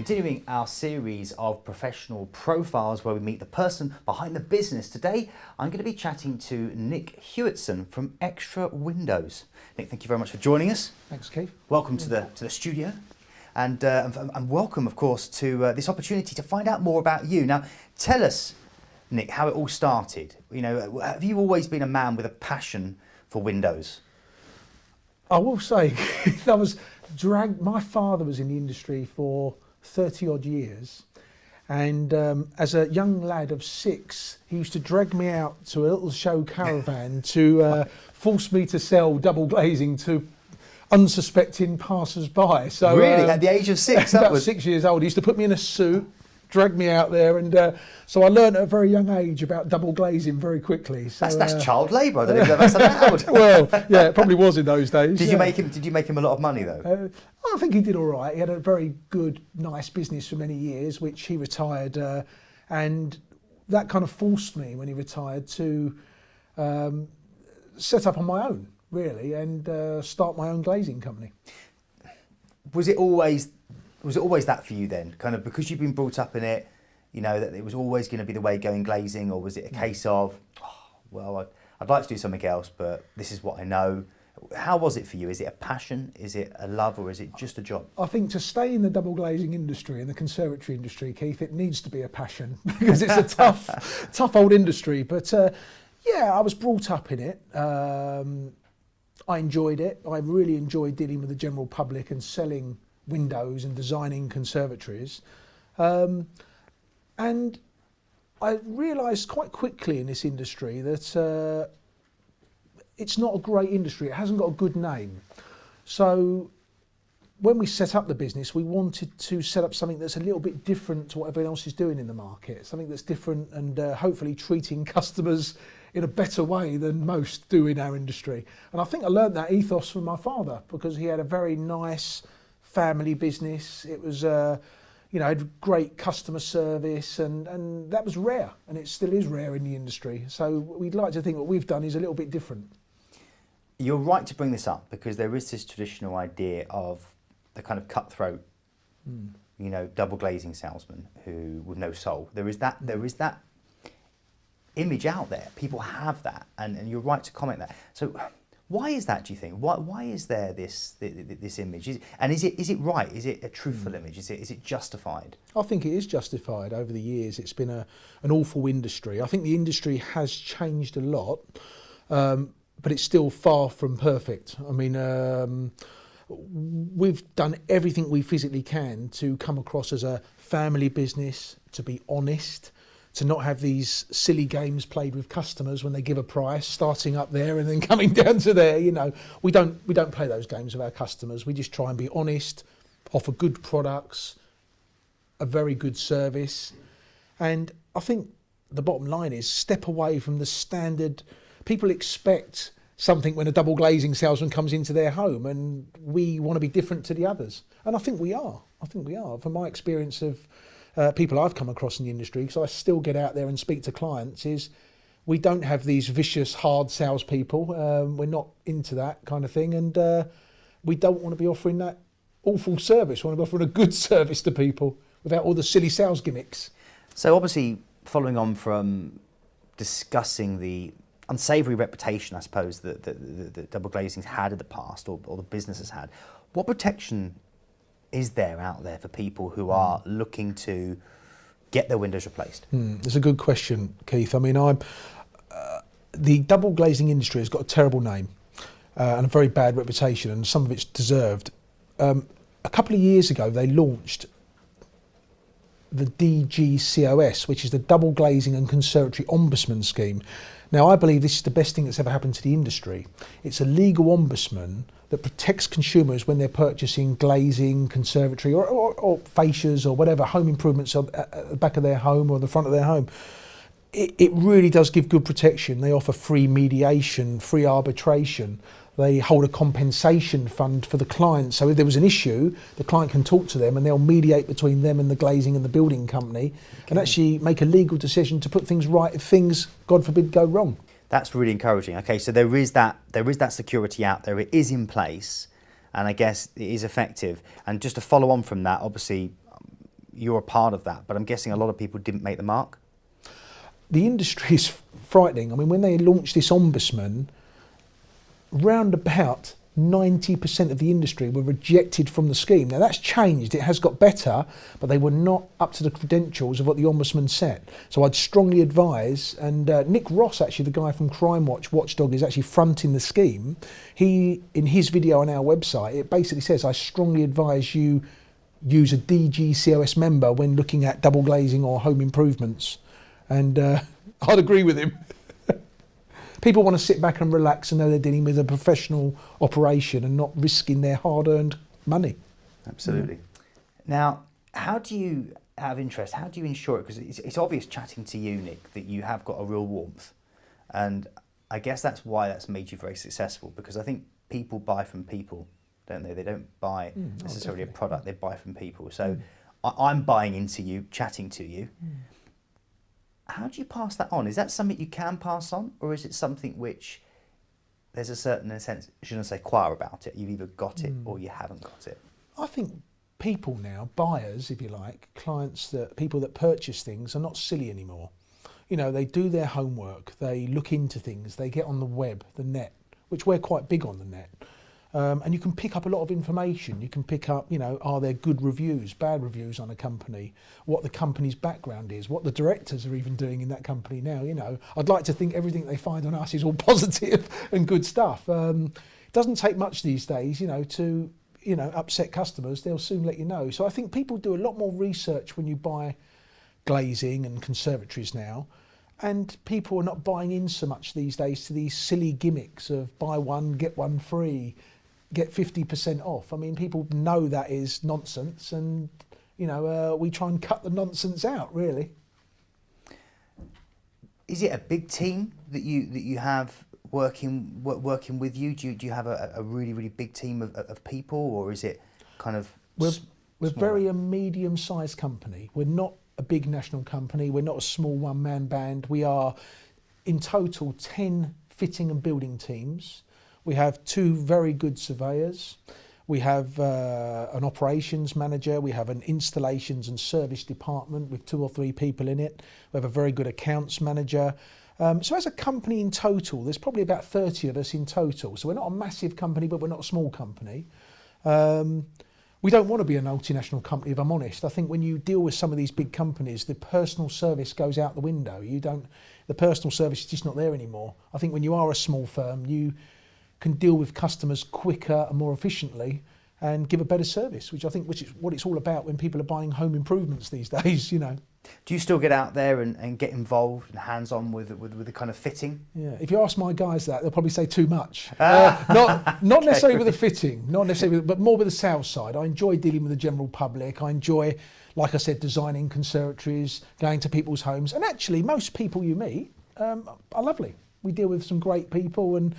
Continuing our series of professional profiles where we meet the person behind the business. Today, I'm going to be chatting to Nick Hewittson from Extra Windows. Nick, thank you very much for joining us. Thanks, Keith. Welcome to the studio, and welcome, of course, to this opportunity to find out more about you. Now, tell us, Nick, how it all started. You know, have you always been a man with a passion for windows? I will say, my father was in the industry for 30 odd years, and as a young lad of 6, he used to drag me out to a little show caravan to force me to sell double glazing to unsuspecting passers-by. So really, at the age of 6, about 6 years old, he used to put me in a suit, drag me out there, and so I learned at a very young age about double glazing very quickly. So, that's child labour. I don't even know if that's allowed. Well, yeah, it probably was in those days. Did you make him a lot of money though? I think he did all right. He had a very good, nice business for many years, which he retired, and that kind of forced me when he retired to set up on my own, really, and start my own glazing company. Was it always that for you then? Kind of because you've been brought up in it, you know, that it was always going to be the way going glazing, or was it a case of, I'd like to do something else, but this is what I know? How was it for you? Is it a passion? Is it a love? Or is it just a job? I think to stay in the double glazing industry, in the conservatory industry, Keith, it needs to be a passion because it's a tough old industry. But yeah, I was brought up in it. I enjoyed it. I really enjoyed dealing with the general public and selling windows and designing conservatories. And I realised quite quickly in this industry that it's not a great industry. It hasn't got a good name. So when we set up the business, we wanted to set up something that's a little bit different to what everyone else is doing in the market, something that's different and hopefully treating customers in a better way than most do in our industry. And I think I learned that ethos from my father because he had a very nice family business. It was, had great customer service, and that was rare, and it still is rare in the industry. So we'd like to think what we've done is a little bit different. You're right to bring this up because there is this traditional idea of the kind of cutthroat, double glazing salesman who with no soul. There is that image out there. People have that, and you're right to comment that. So why is that, do you think? Why is there this image? Is it right? Is it a truthful image? Is it justified? I think it is justified. Over the years, it's been an awful industry. I think the industry has changed a lot, but it's still far from perfect. I mean, we've done everything we physically can to come across as a family business, to be honest, to not have these silly games played with customers when they give a price, starting up there and then coming down to there. You know, we don't play those games with our customers. We just try and be honest, offer good products, a very good service. And I think the bottom line is step away from the standard. People expect something when a double glazing salesman comes into their home, and we want to be different to the others. And I think we are. From my experience of people I've come across in the industry, because I still get out there and speak to clients, is we don't have these vicious, hard salespeople. We're not into that kind of thing, and we don't want to be offering that awful service. We want to be offering a good service to people without all the silly sales gimmicks. So obviously, following on from discussing the unsavoury reputation, I suppose, that the double glazing's had in the past, or the business has had, what protection is there out there for people who are looking to get their windows replaced? It's a good question, Keith. I mean, the double glazing industry has got a terrible name and a very bad reputation, and some of it's deserved. A couple of years ago, they launched the DGCOS, which is the Double Glazing and Conservatory Ombudsman Scheme. Now, I believe this is the best thing that's ever happened to the industry. It's a legal ombudsman that protects consumers when they're purchasing glazing, conservatory, or fascias or whatever, home improvements at the back of their home or the front of their home. It really does give good protection. They offer free mediation, free arbitration. They hold a compensation fund for the client. So if there was an issue, the client can talk to them and they'll mediate between them and the glazing and the building company, and actually make a legal decision to put things right if things, God forbid, go wrong. That's really encouraging. Okay, so there is that security out there. It is in place, and I guess it is effective. And just to follow on from that, obviously, you're a part of that, but I'm guessing a lot of people didn't make the mark. The industry is frightening. I mean, when they launched this ombudsman, round about 90% of the industry were rejected from the scheme. Now that's changed, it has got better, but they were not up to the credentials of what the Ombudsman set. So I'd strongly advise, and Nick Ross, actually the guy from Crime Watch, Watchdog, is actually fronting the scheme. He, in his video on our website, it basically says, I strongly advise you use a DGCOS member when looking at double glazing or home improvements. And I'd agree with him. People want to sit back and relax and know they're dealing with a professional operation and not risking their hard-earned money. Absolutely. Now, how do you, out of interest, how do you ensure it? Because it's obvious chatting to you, Nick, that you have got a real warmth. And I guess that's why that's made you very successful, because I think people buy from people, don't they? They don't buy necessarily a product, they buy from people. So I'm buying into you, chatting to you. How do you pass that on? Is that something you can pass on, or is it something which there's a certain, in a sense, shouldn't say choir about it? You've either got it or you haven't got it. I think people now, buyers, if you like, clients, that people that purchase things are not silly anymore. You know, they do their homework, they look into things, they get on the web, the net, which we're quite big on the net. And you can pick up a lot of information. You can pick up, you know, are there good reviews, bad reviews on a company, what the company's background is, what the directors are even doing in that company now. You know, I'd like to think everything they find on us is all positive and good stuff. It doesn't take much these days, you know, to, you know, upset customers. They'll soon let you know. So I think people do a lot more research when you buy glazing and conservatories now. And people are not buying in so much these days to these silly gimmicks of buy one, get one free, get 50% off. I mean, people know that is nonsense, and you know, we try and cut the nonsense out, really. Is it a big team that you have working with you? Do you have a really big team of people, or is it kind of we're very a medium-sized company. We're not a big national company. We're not a small one-man band. We are in total 10 fitting and building teams. We have 2 very good surveyors. We have an operations manager. We have an installations and service department with 2 or 3 people in it. We have a very good accounts manager. So as a company in total, there's probably about 30 of us in total. So we're not a massive company, but we're not a small company. We don't want to be a multinational company, if I'm honest. I think when you deal with some of these big companies, the personal service goes out the window. The personal service is just not there anymore. I think when you are a small firm, you can deal with customers quicker and more efficiently and give a better service, which is what it's all about when people are buying home improvements these days, you know. Do you still get out there and get involved and hands-on with the kind of fitting? Yeah, if you ask my guys that, they'll probably say too much. Not necessarily with the fitting, not necessarily, but more with the sales side. I enjoy dealing with the general public. I enjoy, like I said, designing conservatories, going to people's homes. And actually, most people you meet are lovely. We deal with some great people, and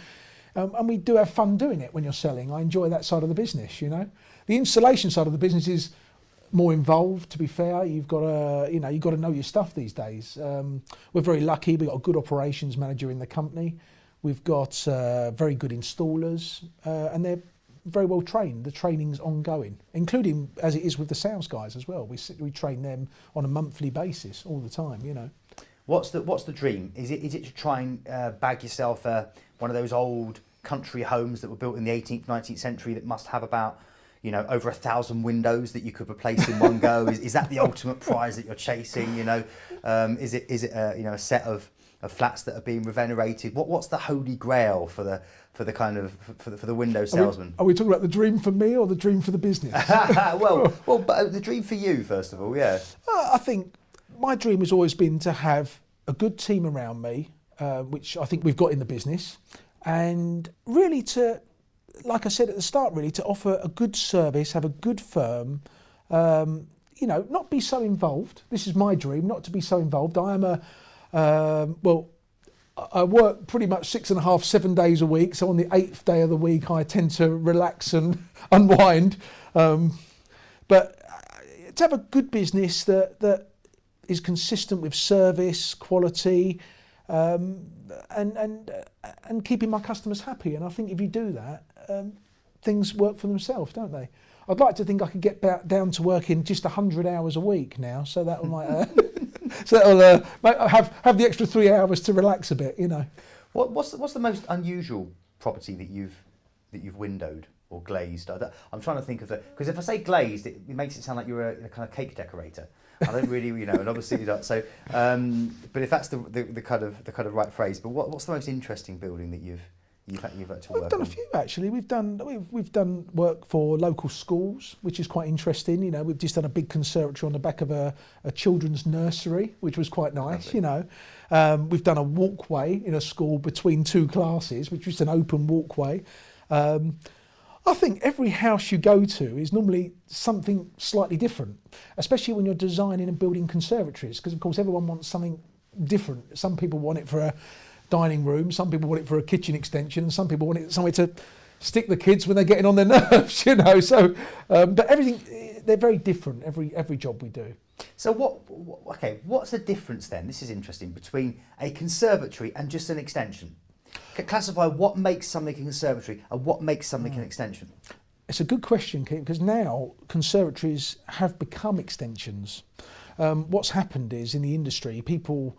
we do have fun doing it when you're selling. I enjoy that side of the business, you know. The installation side of the business is more involved, to be fair. You've got to know your stuff these days. We're very lucky. We've got a good operations manager in the company. We've got very good installers, and they're very well trained. The training's ongoing, including as it is with the sales guys as well. We train them on a monthly basis all the time, you know. What's the dream? Is it to try and bag yourself one of those old country homes that were built in the 18th, 19th century that must have about, you know, over 1,000 windows that you could replace in one go? Is that the ultimate prize that you're chasing? You know, is it a set of flats that are being revenerated? What's the holy grail for the window salesman? Are we talking about the dream for me or the dream for the business? well, but the dream for you first of all, yeah. I think my dream has always been to have a good team around me, which I think we've got in the business, and really to, like I said at the start, really to offer a good service, have a good firm, you know, not be so involved. This is my dream, not to be so involved. I am I work pretty much 6.5, 7 days a week. So on the 8th day of the week, I tend to relax and unwind. But to have a good business that is consistent with service, quality, and keeping my customers happy. And I think if you do that, things work for themselves, don't they? I'd like to think I could get down to working just 100 hours a week now, so that might have the extra 3 hours to relax a bit, you know. What's the most unusual property that you've windowed or glazed? I'm trying to think of because if I say glazed, it makes it sound like you're a kind of cake decorator. I don't really, and obviously you're not. So, but if that's the kind of right phrase, but what's the most interesting building that you've had to work on? We've done a few actually. We've done work for local schools, which is quite interesting. You know, we've just done a big conservatory on the back of a children's nursery, which was quite nice. Lovely. You know, we've done a walkway in a school between two classes, which was an open walkway. I think every house you go to is normally something slightly different, especially when you're designing and building conservatories, because of course everyone wants something different. Some people want it for a dining room, some people want it for a kitchen extension, and some people want it somewhere to stick the kids when they're getting on their nerves, you know. So, but everything, they're very different, every job we do. So what's the difference then, this is interesting, between a conservatory and just an extension? Classify what makes something a conservatory and what makes something an extension. It's a good question, Keith, because now conservatories have become extensions. What's happened is in the industry, people,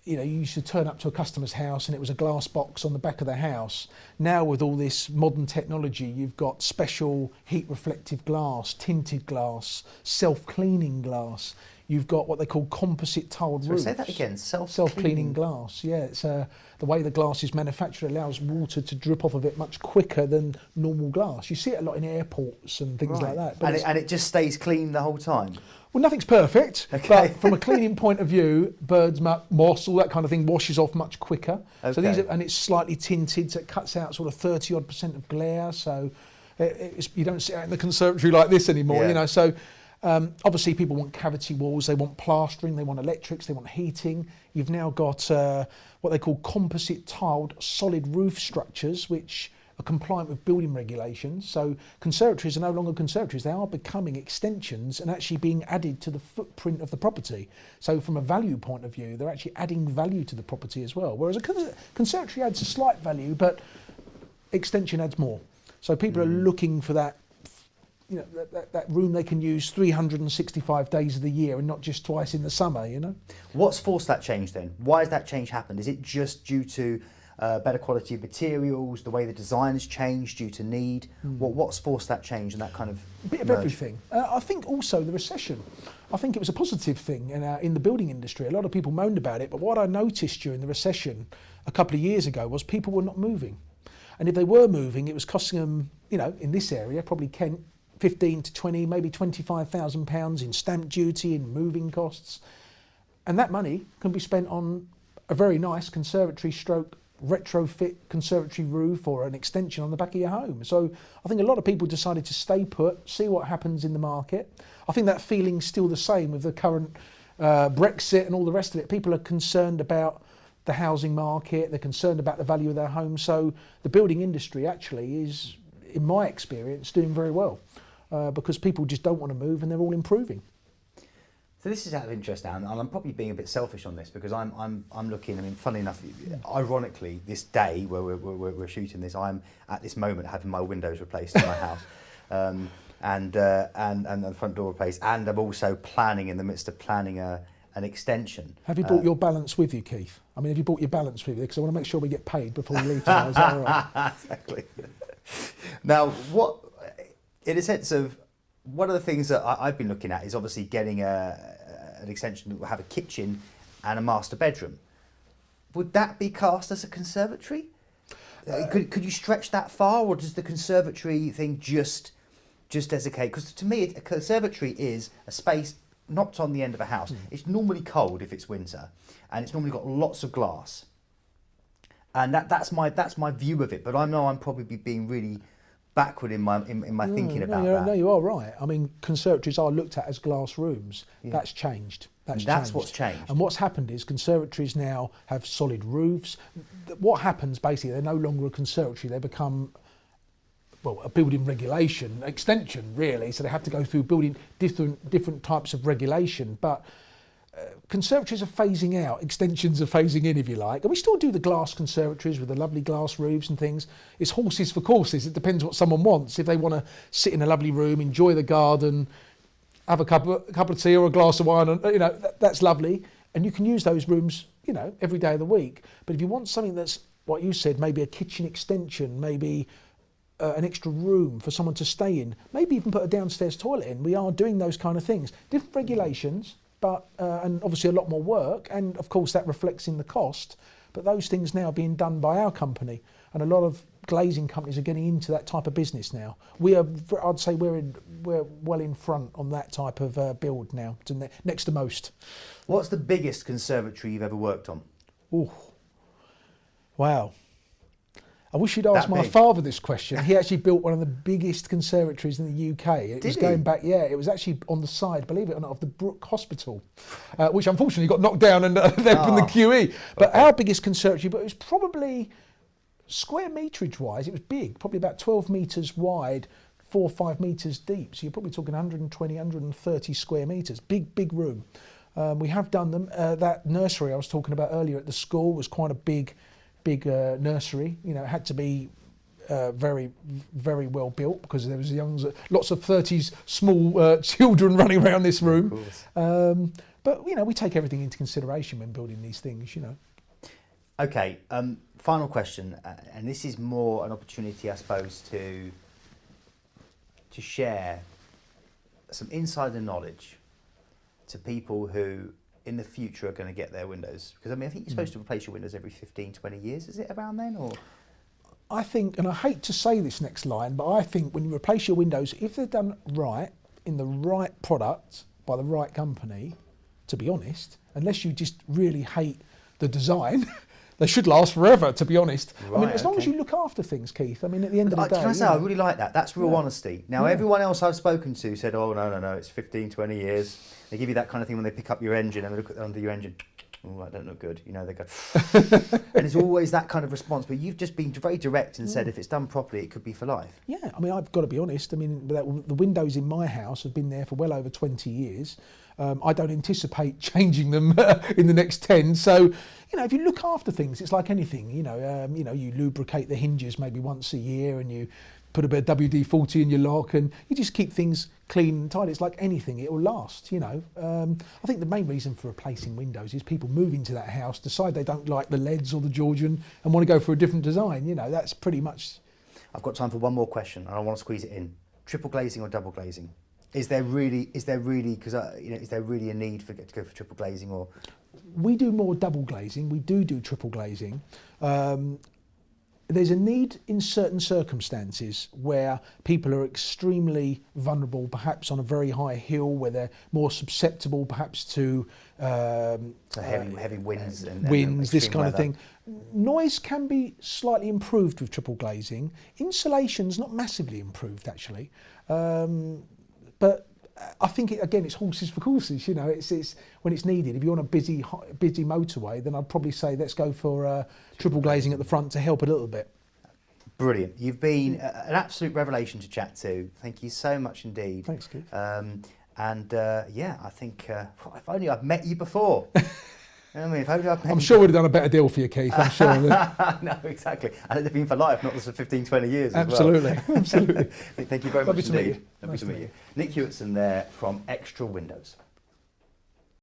you used to turn up to a customer's house and it was a glass box on the back of the house. Now with all this modern technology, you've got special heat reflective glass, tinted glass, self-cleaning glass. You've got what they call composite tiled roofs. Say that again, self-cleaning glass. Yeah, it's the way the glass is manufactured allows water to drip off of it much quicker than normal glass. You see it a lot in airports and things like that. But and it just stays clean the whole time? Well, nothing's perfect, okay. But from a cleaning point of view, birds, moss, all that kind of thing washes off much quicker. Okay. So and it's slightly tinted, so it cuts out sort of 30-odd% of glare. So you don't sit out in the conservatory like this anymore, you know. So. Obviously people want cavity walls, they want plastering, they want electrics, they want heating. You've now got what they call composite tiled solid roof structures, which are compliant with building regulations. So conservatories are no longer conservatories, they are becoming extensions and actually being added to the footprint of the property. So from a value point of view, they're actually adding value to the property as well. Whereas a conservatory adds a slight value, but extension adds more. So people are looking for that, you know, that room they can use 365 days of the year and not just twice in the summer, you know. What's forced that change then? Why has that change happened? Is it just due to better quality of materials, the way the design has changed due to need? What's forced that change and that kind of a bit of everything. I think also the recession. I think it was a positive thing in the building industry. A lot of people moaned about it, but what I noticed during the recession a couple of years ago was people were not moving. And if they were moving, it was costing them, you know, in this area, probably Kent, 15 to 20, maybe £25,000 in stamp duty and moving costs. And that money can be spent on a very nice conservatory stroke retrofit conservatory roof or an extension on the back of your home. So I think a lot of people decided to stay put, see what happens in the market. I think that feeling's still the same with the current Brexit and all the rest of it. People are concerned about the housing market, they're concerned about the value of their home. So the building industry actually is, in my experience, doing very well. Because people just don't want to move and they're all improving. So this is out of interest now, and I'm probably being a bit selfish on this because I'm looking. I mean, funnily enough, ironically, this day where we're shooting this, I'm at this moment having my windows replaced in my house, and the front door replaced, and I'm also in the midst of planning an extension. Have you brought your balance with you, Keith? I mean, have you brought your balance with you? Because I want to make sure we get paid before we leave tonight. Is that all right? Exactly. Now, in a sense of, one of the things that I've been looking at is obviously getting an extension that will have a kitchen and a master bedroom. Would that be cast as a conservatory? Could you stretch that far, or does the conservatory thing just desiccate? Because to me, a conservatory is a space not on the end of a house. It's normally cold if it's winter, and it's normally got lots of glass. And that's my view of it. But I know I'm probably being really backward in my thinking about that. No, you are right. I mean, conservatories are looked at as glass rooms. Yeah. That's changed. That's what's changed. And what's happened is conservatories now have solid roofs. What happens basically, they're no longer a conservatory. They become, well, a building regulation extension, really. So they have to go through building different types of regulation. But conservatories are phasing out, extensions are phasing in, if you like, and we still do the glass conservatories with the lovely glass roofs and things. It's horses for courses. It depends what someone wants. If they want to sit in a lovely room, enjoy the garden, have a cup of tea or a glass of wine, and that's lovely, and you can use those rooms, every day of the week. But if you want something that's what you said, maybe a kitchen extension, maybe an extra room for someone to stay in, maybe even put a downstairs toilet in. We are doing those kind of things. Different regulations, but and obviously a lot more work, and of course that reflects in the cost. But those things now are being done by our company, and a lot of glazing companies are getting into that type of business now. I'd say we're well in front on that type of build now, next to most. What's the biggest conservatory you've ever worked on? Oh, wow. I wish you'd asked my father this question. He actually built one of the biggest conservatories in the UK. It was going back, it was actually on the side, believe it or not, of the Brook Hospital, which unfortunately got knocked down and left from the QE. But our biggest conservatory, but it was probably square meterage wise, it was big, probably about 12 metres wide, 4 or 5 metres deep. So you're probably talking 120, 130 square metres, big room. We have done them. That nursery I was talking about earlier at the school was quite a big nursery. It had to be very, very well built because there was lots of 30s small children running around this room. But we take everything into consideration when building these things. Okay, final question, and this is more an opportunity, I suppose, to share some insider knowledge to people who in the future are going to get their windows. Because I think you're supposed to replace your windows every 15, 20 years. Is it around then? Or I think, and I hate to say this next line, but I think when you replace your windows, if they're done right, in the right product, by the right company, to be honest, unless you just really hate the design, they should last forever, to be honest. Right, as long as you look after things, Keith. At the end of the day. Can I say, I really like that. That's real honesty. Now, everyone else I've spoken to said, oh, no, it's 15, 20 years. They give you that kind of thing when they pick up your engine and they look under your engine. Oh, that don't look good. They go, and it's always that kind of response. But you've just been very direct and said if it's done properly, it could be for life. Yeah, I've got to be honest. The windows in my house have been there for well over 20 years. I don't anticipate changing them in the next 10. So, if you look after things, it's like anything. You lubricate the hinges maybe once a year, and you put a bit of WD-40 in your lock, and you just keep things clean and tidy. It's like anything; it will last. I think the main reason for replacing windows is people move into that house, decide they don't like the leads or the Georgian, and want to go for a different design. That's pretty much. I've got time for one more question, and I want to squeeze it in: triple glazing or double glazing? Is there really is there really a need to go for triple glazing? Or we do more double glazing. We do triple glazing. There's a need in certain circumstances where people are extremely vulnerable, perhaps on a very high hill, where they're more susceptible perhaps to heavy winds and this kind weather. of thing. Noise can be slightly improved with triple glazing. Insulation's not massively improved actually. But I think it's horses for courses. It's when it's needed. If you're on a busy motorway, then I'd probably say let's go for triple glazing at the front to help a little bit. Brilliant. You've been an absolute revelation to chat to. Thank you so much indeed. Thanks, Keith. I think if only I'd met you before. I'm sure we'd have done a better deal for you, Keith. I'm sure. No, exactly. And it'd have been for life, not just for 15, 20 years. Absolutely. As well. Absolutely. Thank you very much indeed. Lovely to meet you. Nick Hewittson there from Extra Windows.